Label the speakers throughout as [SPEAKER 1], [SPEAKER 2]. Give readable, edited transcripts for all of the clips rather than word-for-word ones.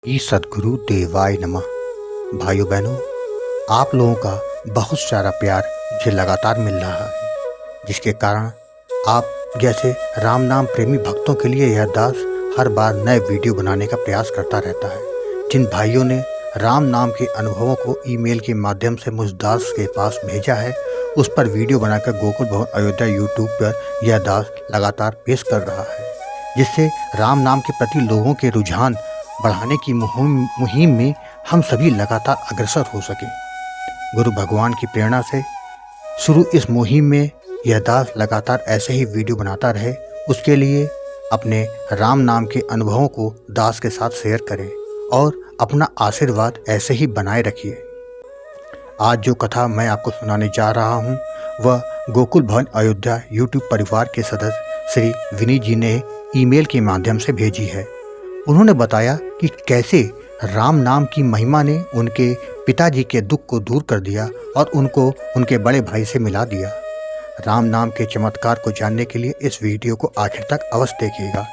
[SPEAKER 1] ई सद्गुरु देवाय नमः। भाइयों बहनों, आप लोगों का बहुत सारा प्यार मुझे लगातार मिल रहा है, जिसके कारण आप जैसे राम नाम प्रेमी भक्तों के लिए यह दास हर बार नए वीडियो बनाने का प्रयास करता रहता है। जिन भाइयों ने राम नाम के अनुभवों को ईमेल के माध्यम से मुझ दास के पास भेजा है, उस पर वीडियो बनाकर गोकुल भवन अयोध्या यूट्यूब पर यह दास लगातार पेश कर रहा है, जिससे राम नाम के प्रति लोगों के रुझान बढ़ाने की मुहिम में हम सभी लगातार अग्रसर हो सके। गुरु भगवान की प्रेरणा से शुरू इस मुहिम में यह दास लगातार ऐसे ही वीडियो बनाता रहे। उसके लिए अपने राम नाम के अनुभवों को दास के साथ शेयर करें और अपना आशीर्वाद ऐसे ही बनाए रखिए। आज जो कथा मैं आपको सुनाने जा रहा हूँ वह गोकुल भवन अयोध्या यूट्यूब परिवार के सदस्य श्री विनीत जी ने ईमेल के माध्यम से भेजी है। उन्होंने बताया कि कैसे राम नाम की महिमा ने उनके पिताजी के दुख को दूर कर दिया और उनको उनके बड़े भाई से मिला दिया। राम नाम के चमत्कार को जानने के लिए इस वीडियो को आखिर तक अवश्य देखिएगा।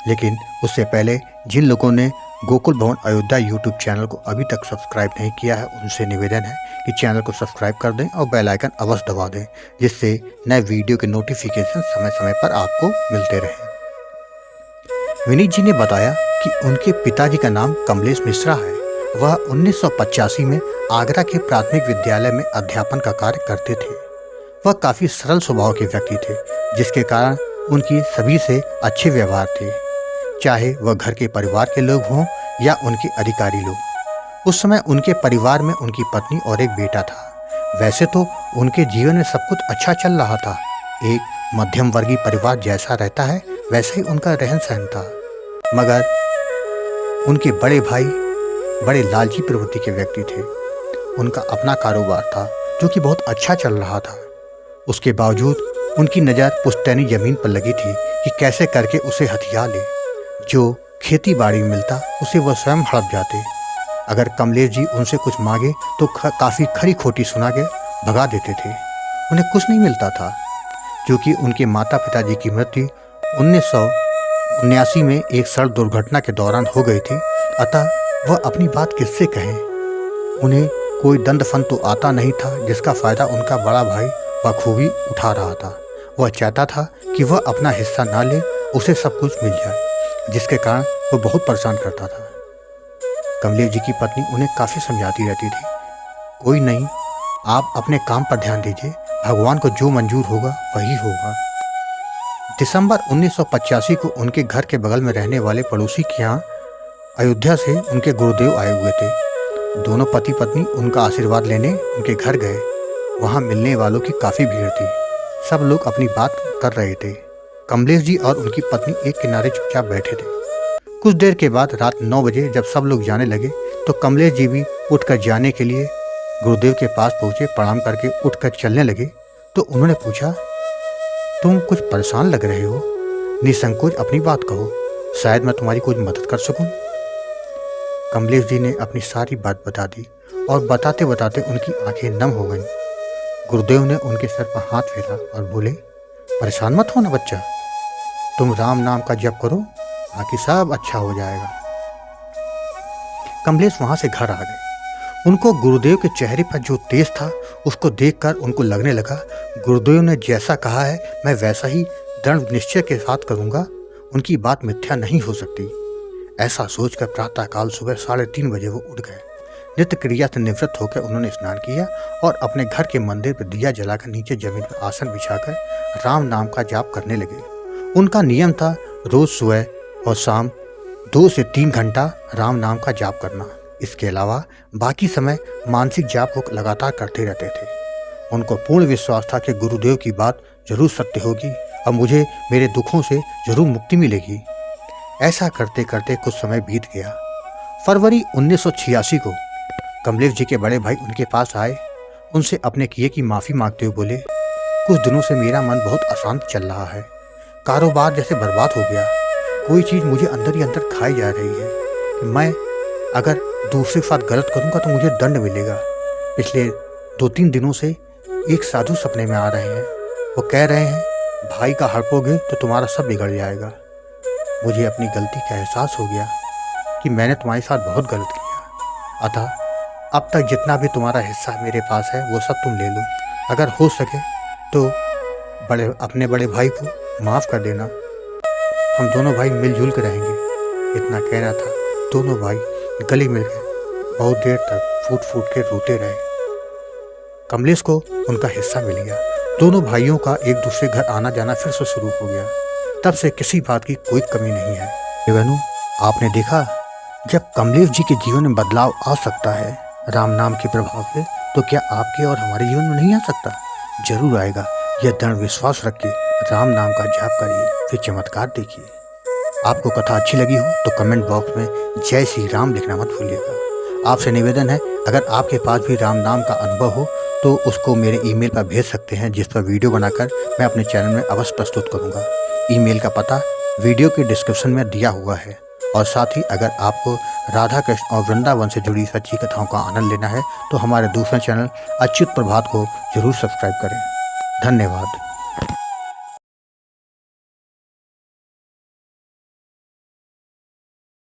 [SPEAKER 1] लेकिन उससे पहले जिन लोगों ने गोकुल भवन अयोध्या यूट्यूब चैनल को अभी तक सब्सक्राइब नहीं किया है, उनसे निवेदन है कि चैनल को सब्सक्राइब कर दें और बेल आइकन अवश्य दबा दें, जिससे नए वीडियो के नोटिफिकेशन समय समय पर आपको मिलते रहें। विनीत जी ने बताया कि उनके पिताजी का नाम कमलेश मिश्रा है। वह 1985 में आगरा के प्राथमिक विद्यालय में अध्यापन का कार्य करते थे। वह काफ़ी सरल स्वभाव के व्यक्ति थे, जिसके कारण उनकी सभी से अच्छे व्यवहार थे, चाहे वह घर के परिवार के लोग हों या उनके अधिकारी लोग। उस समय उनके परिवार में उनकी पत्नी और एक बेटा था। वैसे तो उनके जीवन में सब कुछ अच्छा चल रहा था। एक मध्यम वर्गीय परिवार जैसा रहता है वैसे ही उनका रहन सहन था, मगर उनके बड़े भाई बड़े लालची प्रवृत्ति के व्यक्ति थे। उनका अपना कारोबार था जो कि बहुत अच्छा चल रहा था। उसके बावजूद उनकी नज़र पुश्तैनी ज़मीन पर लगी थी कि कैसे करके उसे हथिया ले। जो खेती बाड़ी में मिलता उसे वह स्वयं हड़प जाते। अगर कमलेश जी उनसे कुछ मांगे तो काफ़ी खरी खोटी सुना के भगा देते थे। उन्हें कुछ नहीं मिलता था, क्योंकि उनके माता पिताजी की मृत्यु 1979 में एक सड़क दुर्घटना के दौरान हो गई थी। अतः वह अपनी बात किससे कहें। उन्हें कोई दंड फन तो आता नहीं था, जिसका फ़ायदा उनका बड़ा भाई बखूबी उठा रहा था। वह चाहता था कि वह अपना हिस्सा ना ले, उसे सब कुछ मिल जाए, जिसके कारण वह बहुत परेशान करता था। कमलेश जी की पत्नी उन्हें काफ़ी समझाती रहती थी, कोई नहीं, आप अपने काम पर ध्यान दीजिए, भगवान को जो मंजूर होगा वही होगा। दिसंबर 1985 को उनके घर के बगल में रहने वाले पड़ोसी के यहाँ अयोध्या से उनके गुरुदेव आए हुए थे। दोनों पति पत्नी उनका आशीर्वाद लेने उनके घर गए। वहाँ मिलने वालों की काफ़ी भीड़ थी। सब लोग अपनी बात कर रहे थे। कमलेश जी और उनकी पत्नी एक किनारे चुपचाप बैठे थे। कुछ देर के बाद रात 9 बजे जब सब लोग जाने लगे तो कमलेश जी भी उठकर जाने के लिए गुरुदेव के पास पहुँचे। प्रणाम करके उठकर चलने लगे तो उन्होंने पूछा, तुम कुछ परेशान लग रहे हो, निसंकोच अपनी बात कहो, शायद मैं तुम्हारी कुछ मदद कर सकूं। कमलेश जी ने अपनी सारी बात बता दी और बताते बताते उनकी आंखें नम हो गईं। गुरुदेव ने उनके सर पर हाथ फेरा और बोले, परेशान मत होना बच्चा, तुम राम नाम का जप करो, बाकी सब अच्छा हो जाएगा। कमलेश वहां से घर आ गए। उनको गुरुदेव के चेहरे पर जो तेज था उसको देखकर उनको लगने लगा, गुरुदेव ने जैसा कहा है मैं वैसा ही दृढ़ निश्चय के साथ करूंगा, उनकी बात मिथ्या नहीं हो सकती। ऐसा सोचकर प्रातःकाल सुबह 3:30 बजे वो उठ गए। नित्य क्रिया से निवृत्त होकर उन्होंने स्नान किया और अपने घर के मंदिर पर दिया जलाकर नीचे जमीन पर आसन बिछाकर राम नाम का जाप करने लगे। उनका नियम था रोज सुबह और शाम 2 से 3 घंटा राम नाम का जाप करना। इसके अलावा बाकी समय मानसिक जाप को लगातार करते रहते थे। उनको पूर्ण विश्वास था कि गुरुदेव की बात जरूर सत्य होगी और मुझे मेरे दुखों से जरूर मुक्ति मिलेगी। ऐसा करते करते कुछ समय बीत गया। फरवरी 1986 को कमलेश जी के बड़े भाई उनके पास आए। उनसे अपने किए की माफ़ी मांगते हुए बोले, कुछ दिनों से मेरा मन बहुत अशांत चल रहा है, कारोबार जैसे बर्बाद हो गया, कोई चीज़ मुझे अंदर ही अंदर खाई जा रही है कि मैं अगर दूसरे के साथ गलत करूंगा तो मुझे दंड मिलेगा। पिछले 2-3 दिनों से एक साधु सपने में आ रहे हैं। वो कह रहे हैं, भाई का हड़पोगे तो तुम्हारा सब बिगड़ जाएगा। मुझे अपनी गलती का एहसास हो गया कि मैंने तुम्हारे साथ बहुत गलत किया, अतः अब तक जितना भी तुम्हारा हिस्सा मेरे पास है वो सब तुम ले लो। अगर हो सके तो अपने बड़े भाई को माफ़ कर देना। हम दोनों भाई मिलजुल कर रहेंगे। इतना कहना था, दोनों भाई गले मिल गए। बहुत देर तक फूट फूट के रोते रहे। कमलेश को उनका हिस्सा मिल गया। दोनों भाइयों का एक दूसरे घर आना जाना फिर से शुरू हो गया। तब से किसी बात की कोई कमी नहीं है। बहनों, आपने देखा जब कमलेश जी के जीवन में बदलाव आ सकता है राम नाम के प्रभाव से, तो क्या आपके और हमारे जीवन में नहीं आ सकता? जरूर आएगा। यह दृढ़ विश्वास रख के राम नाम का जाप करिए, फिर चमत्कार देखिए। आपको कथा अच्छी लगी हो तो कमेंट बॉक्स में जय श्री राम लिखना मत भूलिएगा। आपसे निवेदन है, अगर आपके पास भी राम नाम का अनुभव हो तो उसको मेरे ईमेल पर भेज सकते हैं, जिस पर वीडियो बनाकर मैं अपने चैनल में अवश्य प्रस्तुत करूँगा। ईमेल का पता वीडियो के डिस्क्रिप्शन में दिया हुआ है। और साथ ही अगर आपको राधा कृष्ण और वृंदावन से जुड़ी सच्ची कथाओं का आनंद लेना है तो हमारे दूसरे चैनल अच्युत प्रभात को जरूर सब्सक्राइब करें। धन्यवाद।